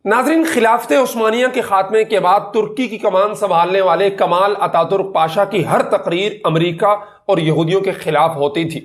ناظرین، خلافت عثمانیہ کے خاتمے کے بعد ترکی کی کمان سنبھالنے والے کمال اتاترک پاشا کی ہر تقریر امریکہ اور یہودیوں کے خلاف ہوتی تھی۔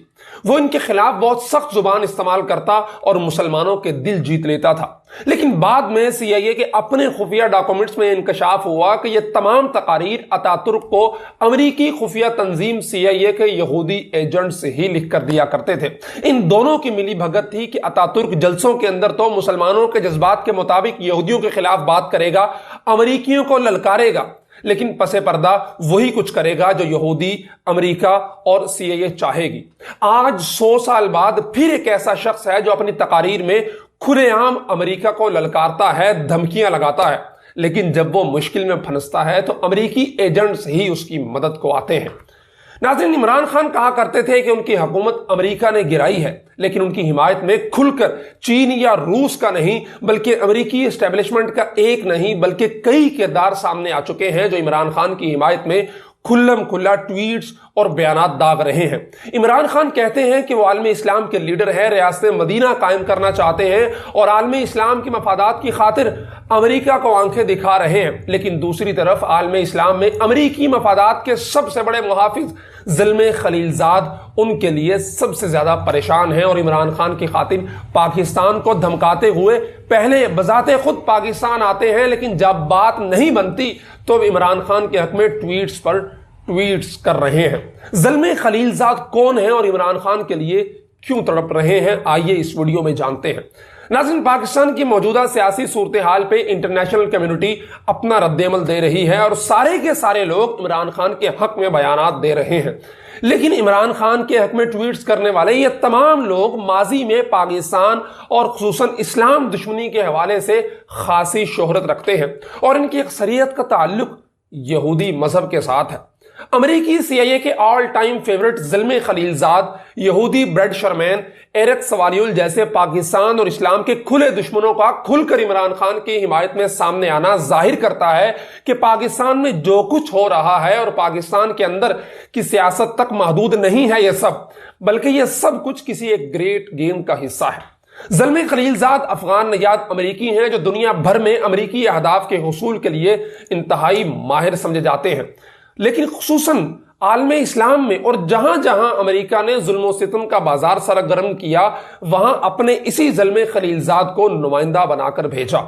وہ ان کے خلاف بہت سخت زبان استعمال کرتا اور مسلمانوں کے دل جیت لیتا تھا، لیکن بعد میں CIA کے اپنے خفیہ ڈاکومنٹس میں انکشاف ہوا کہ یہ تمام تقاریر اتاترک کو امریکی خفیہ تنظیم CIA کے یہودی ایجنٹس ہی لکھ کر دیا کرتے تھے۔ ان دونوں کی ملی بھگت تھی کہ اتاترک جلسوں کے اندر تو مسلمانوں کے جذبات کے مطابق یہودیوں کے خلاف بات کرے گا، امریکیوں کو للکارے گا، لیکن پس پردہ وہی کچھ کرے گا جو یہودی، امریکہ اور CIA چاہے گی۔ آج 100 سال بعد پھر ایک ایسا شخص ہے جو اپنی تقاریر میں کھلے عام امریکہ کو للکارتا ہے، دھمکیاں لگاتا ہے، لیکن جب وہ مشکل میں پھنستا ہے تو امریکی ایجنٹس ہی اس کی مدد کو آتے ہیں۔ ناظرین، عمران خان کہا کرتے تھے کہ ان کی حکومت امریکہ نے گرائی ہے، لیکن ان کی حمایت میں کھل کر چین یا روس کا نہیں بلکہ امریکی اسٹیبلشمنٹ کا ایک نہیں بلکہ کئی کردار سامنے آ چکے ہیں جو عمران خان کی حمایت میں کھلم کھلا ٹویٹس اور بیانات داغ رہے ہیں۔ عمران خان کہتے ہیں کہ وہ عالم اسلام کے لیڈر ہیں، ریاست مدینہ قائم کرنا چاہتے ہیں اور عالم اسلام کے مفادات کی خاطر امریکہ کو آنکھیں دکھا رہے ہیں، لیکن دوسری طرف عالم اسلام میں امریکی مفادات کے سب سے بڑے محافظ زلمے خلیل زاد ان کے لیے سب سے زیادہ پریشان ہیں اور عمران خان کی خاطر پاکستان کو دھمکاتے ہوئے پہلے بذات خود پاکستان آتے ہیں، لیکن جب بات نہیں بنتی تو عمران خان کے حق میں ٹویٹس پر ٹویٹس کر رہے ہیں۔ زلمے خلیل زاد کون ہیں اور عمران خان کے لیے کیوں تڑپ رہے ہیں، آئیے اس ویڈیو میں جانتے ہیں۔ ناظرین، پاکستان کی موجودہ سیاسی صورتحال پہ انٹرنیشنل کمیونٹی اپنا رد عمل دے رہی ہے اور سارے کے سارے لوگ عمران خان کے حق میں بیانات دے رہے ہیں، لیکن عمران خان کے حق میں ٹویٹس کرنے والے یہ تمام لوگ ماضی میں پاکستان اور خصوصاً اسلام دشمنی کے حوالے سے خاصی شہرت رکھتے ہیں اور ان کی اکثریت کا تعلق یہودی مذہب کے ساتھ ہے۔ امریکی CIA کے آل ٹائم فیورٹ زلمے خلیل زاد، یہودی بریڈ شرمین، ایرک سوالیول جیسے پاکستان اور اسلام کے کھلے دشمنوں کا کھل کر عمران خان کی حمایت میں سامنے آنا ظاہر کرتا ہے کہ پاکستان میں جو کچھ ہو رہا ہے اور پاکستان کے اندر کی سیاست تک محدود نہیں ہے یہ سب، بلکہ یہ سب کچھ کسی ایک گریٹ گیم کا حصہ ہے۔ زلمے خلیل زاد افغان نژاد امریکی ہیں جو دنیا بھر میں امریکی اہداف کے حصول کے لیے انتہائی ماہر سمجھے جاتے ہیں، لیکن خصوصاً عالم اسلام میں اور جہاں جہاں امریکہ نے ظلم و ستم کا بازار سرگرم کیا وہاں اپنے اسی زلمے خلیل زاد کو نمائندہ بنا کر بھیجا۔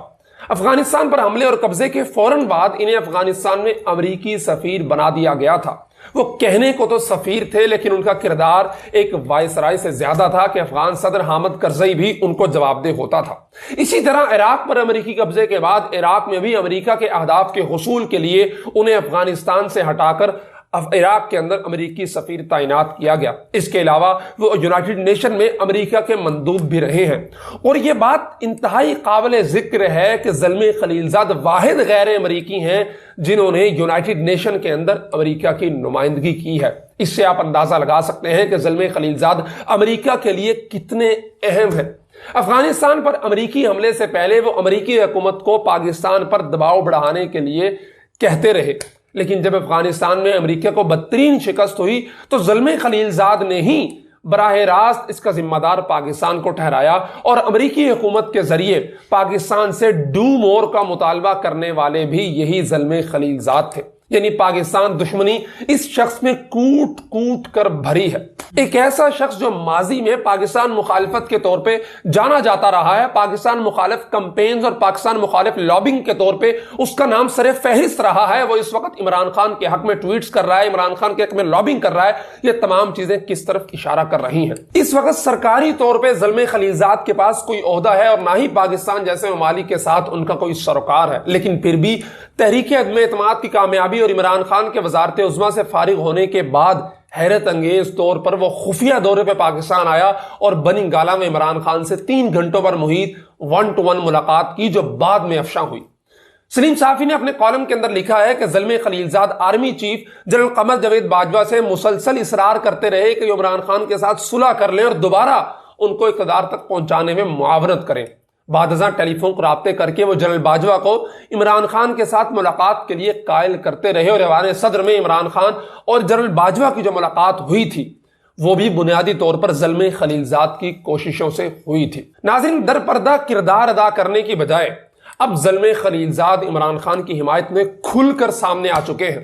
افغانستان پر حملے اور قبضے کے فوراً بعد انہیں افغانستان میں امریکی سفیر بنا دیا گیا تھا۔ وہ کہنے کو تو سفیر تھے، لیکن ان کا کردار ایک وائسرائے سے زیادہ تھا کہ افغان صدر حامد کرزئی بھی ان کو جواب دہ ہوتا تھا۔ اسی طرح عراق پر امریکی قبضے کے بعد عراق میں بھی امریکہ کے اہداف کے حصول کے لیے انہیں افغانستان سے ہٹا کر عراق کے اندر امریکی سفیر تعینات کیا گیا۔ اس کے علاوہ وہ یونائٹڈ نیشن میں امریکہ کے مندوب بھی رہے ہیں، اور یہ بات انتہائی قابل ذکر ہے کہ زلمے خلیل زاد واحد غیر امریکی ہیں جنہوں نے یونائٹڈ نیشن کے اندر امریکہ کی نمائندگی کی ہے۔ اس سے آپ اندازہ لگا سکتے ہیں کہ زلمے خلیل زاد امریکہ کے لیے کتنے اہم ہیں۔ افغانستان پر امریکی حملے سے پہلے وہ امریکی حکومت کو پاکستان پر دباؤ بڑھانے کے لیے کہتے رہے، لیکن جب افغانستان میں امریکہ کو بدترین شکست ہوئی تو زلمے خلیل زاد نے ہی براہ راست اس کا ذمہ دار پاکستان کو ٹھہرایا اور امریکی حکومت کے ذریعے پاکستان سے ڈو مور کا مطالبہ کرنے والے بھی یہی زلمے خلیل زاد تھے۔ یعنی پاکستان دشمنی اس شخص میں کوٹ کوٹ کر بھری ہے۔ ایک ایسا شخص جو ماضی میں پاکستان مخالفت کے طور پہ جانا جاتا رہا ہے، پاکستان مخالف کمپینز اور پاکستان مخالف لابنگ کے طور پہ اس کا نام سر فہرست رہا ہے، وہ اس وقت عمران خان کے حق میں ٹویٹس کر رہا ہے، عمران خان کے حق میں لابنگ کر رہا ہے۔ یہ تمام چیزیں کس طرف اشارہ کر رہی ہیں؟ اس وقت سرکاری طور پہ زلمے خلیل زاد کے پاس کوئی عہدہ ہے اور نہ ہی پاکستان جیسے ممالک کے ساتھ ان کا کوئی سروکار ہے، لیکن پھر بھی تحریک عدم اعتماد کی کامیابی اور عمران خان کے وزارت عظمیٰ سے فارغ ہونے کے بعد حیرت انگیز طور پر وہ خفیہ دورے پہ پاکستان آیا اور بنی گالہ میں عمران خان سے 3 گھنٹوں پر محیط 1 to 1 ملاقات کی جو بعد میں افشا ہوئی۔ سلیم صافی نے اپنے کالم کے اندر لکھا ہے کہ زلمے خلیل زاد army chief general Qamar Javed Bajwa سے مسلسل اصرار کرتے رہے کہ عمران خان کے ساتھ صلح کر لیں اور دوبارہ ان کو اقتدار تک پہنچانے میں معاونت کریں۔ بعد ازاں ٹیلی فون رابطے کر کے وہ جنرل باجوہ کو عمران خان کے ساتھ ملاقات کے لیے قائل کرتے رہے اور ایوان صدر میں عمران خان اور جنرل باجوہ کی جو ملاقات ہوئی تھی وہ بھی بنیادی طور پر زلمے خلیل زاد کی کوششوں سے ہوئی تھی۔ ناظرین، در پردہ کردار ادا کرنے کی بجائے اب زلمے خلیلزاد عمران خان کی حمایت میں کھل کر سامنے آ چکے ہیں،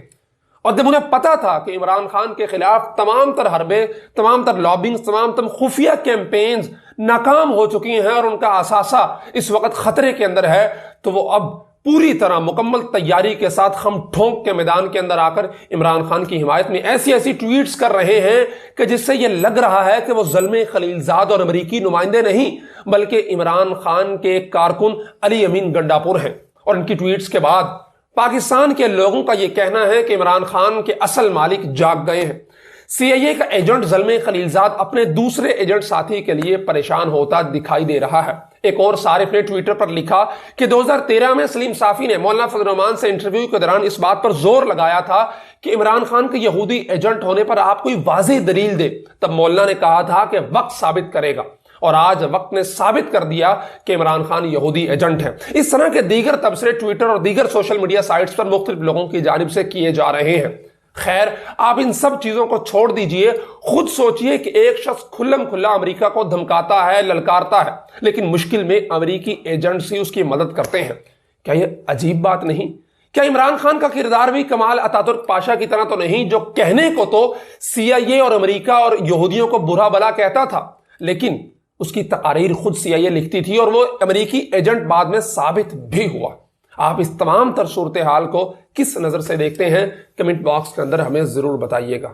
اور جب انہیں پتا تھا کہ عمران خان کے خلاف تمام تر حربے، تمام تر لابنگ، تمام تر خفیہ کیمپینز ناکام ہو چکی ہیں اور ان کا اثاثہ اس وقت خطرے کے اندر ہے، تو وہ اب پوری طرح مکمل تیاری کے ساتھ ہم ٹھونک کے میدان کے اندر آ کر عمران خان کی حمایت میں ایسی ٹویٹس کر رہے ہیں کہ جس سے یہ لگ رہا ہے کہ وہ زلمے خلیلزاد اور امریکی نمائندے نہیں بلکہ عمران خان کے کارکن علی امین گنڈاپور ہیں۔ اور ان کی ٹویٹس کے بعد پاکستان کے لوگوں کا یہ کہنا ہے کہ عمران خان کے اصل مالک جاگ گئے ہیں۔ سی آئی اے کا ایجنٹ زلمے خلیلزاد اپنے دوسرے ایجنٹ ساتھی کے لیے پریشان ہوتا دکھائی دے رہا ہے۔ ایک اور صارف نے ٹویٹر پر لکھا کہ 2013 میں سلیم صافی نے مولانا فضل الرحمان سے انٹرویو کے دوران اس بات پر زور لگایا تھا کہ عمران خان کے یہودی ایجنٹ ہونے پر آپ کوئی واضح دلیل دے۔ تب مولانا نے کہا تھا کہ وقت ثابت کرے گا، اور آج وقت نے ثابت کر دیا کہ عمران خان یہودی ایجنٹ ہے۔ اس طرح کے دیگر تبصرے ٹویٹر اور دیگر سوشل میڈیا سائٹس پر مختلف لوگوں کی جانب سے کیے جا رہے ہیں۔ خیر، آپ ان سب چیزوں کو چھوڑ دیجئے، خود سوچئے کہ ایک شخص کھلم کھلا امریکہ کو دھمکاتا ہے، للکارتا ہے، لیکن مشکل میں امریکی ایجنٹس ہی اس کی مدد کرتے ہیں۔ کیا یہ عجیب بات نہیں؟ کیا عمران خان کا کردار بھی کمال اتاترک پاشا کی طرح تو نہیں، جو کہنے کو تو سی آئی اے اور امریکہ اور یہودیوں کو برا بلا کہتا تھا، لیکن اس کی تقاریر خود سی آئی اے لکھتی تھی اور وہ امریکی ایجنٹ بعد میں ثابت بھی ہوا۔ آپ اس تمام تر صورتحال کو کس نظر سے دیکھتے ہیں؟ کمنٹ باکس کے اندر ہمیں ضرور بتائیے گا۔